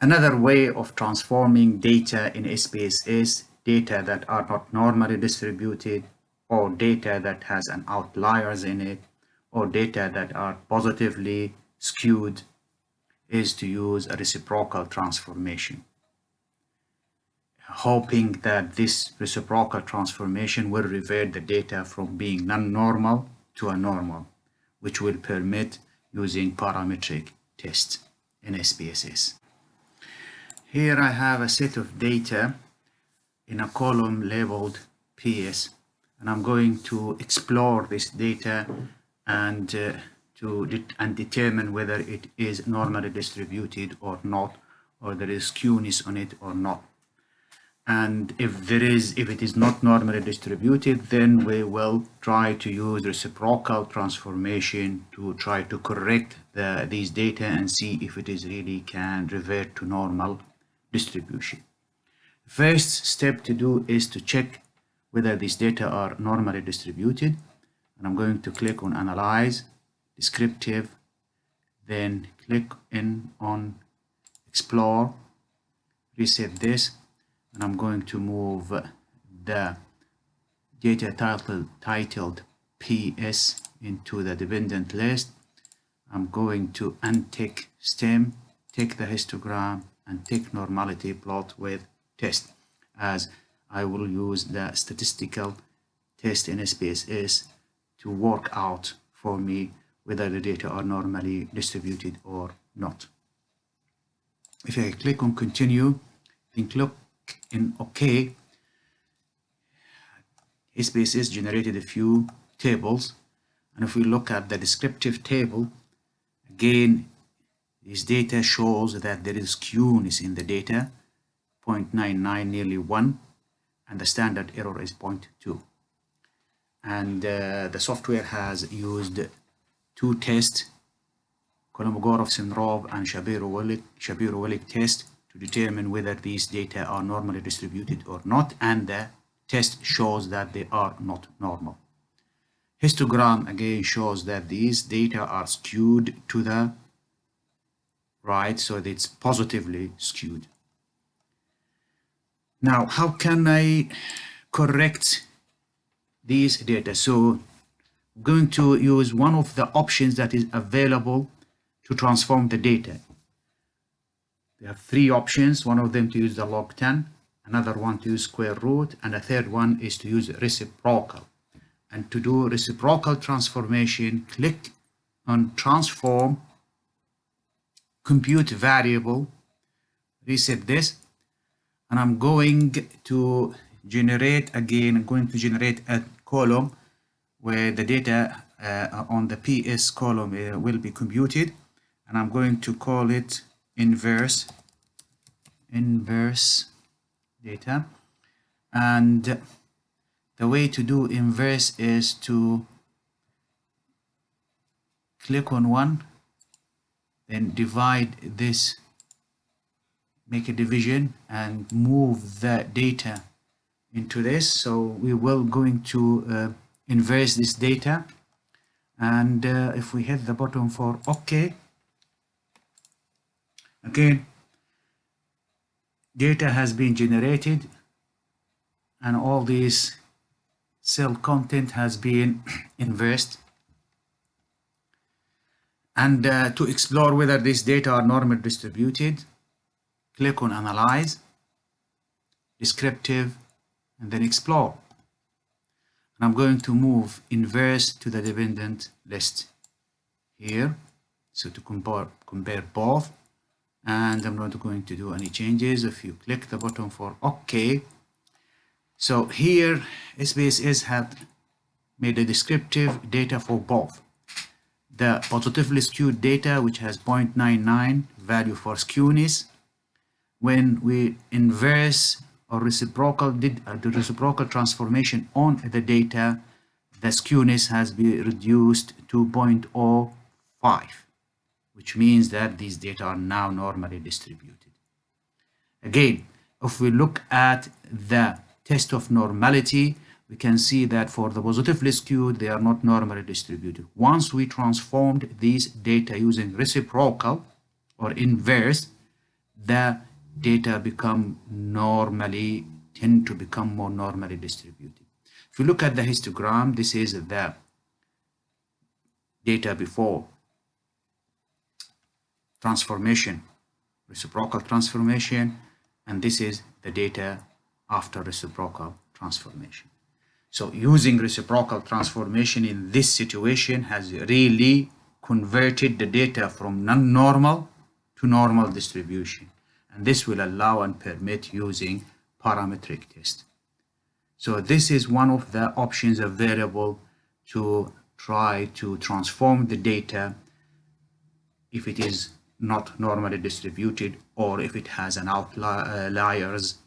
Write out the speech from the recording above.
Another way of transforming data in SPSS, data that are not normally distributed, or data that has an outliers in it, or data that are positively skewed, is to use a reciprocal transformation, hoping that this reciprocal transformation will revert the data from being non-normal to a normal, which will permit using parametric tests in SPSS. Here I have a set of data in a column labeled PS, and I'm going to explore this data and determine whether it is normally distributed or not, or there is skewness on it or not. And if it is not normally distributed, then we will try to use reciprocal transformation to try to correct these data and see if it is really can revert to normal distribution. First step to do is to check whether these data are normally distributed, and I'm going to click on Analyze, Descriptive, then click on Explore, reset this, and I'm going to move the data titled PS into the dependent list. I'm going to untick stem, tick the histogram, and tick normality plot with test, as I will use the statistical test in SPSS to work out for me whether the data are normally distributed or not. If I click on continue, then click in OK, SPSS generated a few tables, and if we look at the descriptive table, again this data shows that there is skewness in the data, 0.99, nearly 1, and the standard error is 0.2. And the software has used two tests, Kolmogorov-Sinrov and Shapiro-Willig test, to determine whether these data are normally distributed or not, and the test shows that they are not normal. Histogram again shows that these data are skewed to the right, so it's positively skewed. Now, how can I correct these data? So I'm going to use one of the options that is available to transform the data. There are three options, one of them to use the log 10, another one to use square root, and a third one is to use reciprocal. And to do reciprocal transformation, click on Transform, Compute Variable, reset this, and I'm going to generate a column where the data on the PS column will be computed, and I'm going to call it inverse data. And the way to do inverse is to click on one, then divide this, make a division, and move the data into this. So we will going to inverse this data, and if we hit the button for OK, again data has been generated and all these cell content has been inversed. And to explore whether these data are normally distributed, click on Analyze, Descriptive, and then Explore. And I'm going to move inverse to the dependent list here, so to compare both. And I'm not going to do any changes. If you click the button for OK, so here SPSS had made a descriptive data for both. The positively skewed data, which has 0.99 value for skewness, when we inverse or reciprocal did the reciprocal transformation on the data, the skewness has been reduced to 0.05, which means that these data are now normally distributed. Again, if we look at the test of normality, we can see that for the positively skewed, they are not normally distributed. Once we transformed these data using reciprocal or inverse, the data tend to become more normally distributed. If you look at the histogram, this is the data before transformation, reciprocal transformation, and this is the data after reciprocal transformation. So using reciprocal transformation in this situation has really converted the data from non-normal to normal distribution, and this will allow and permit using parametric test. So this is one of the options available to try to transform the data if it is not normally distributed, or if it has an outliers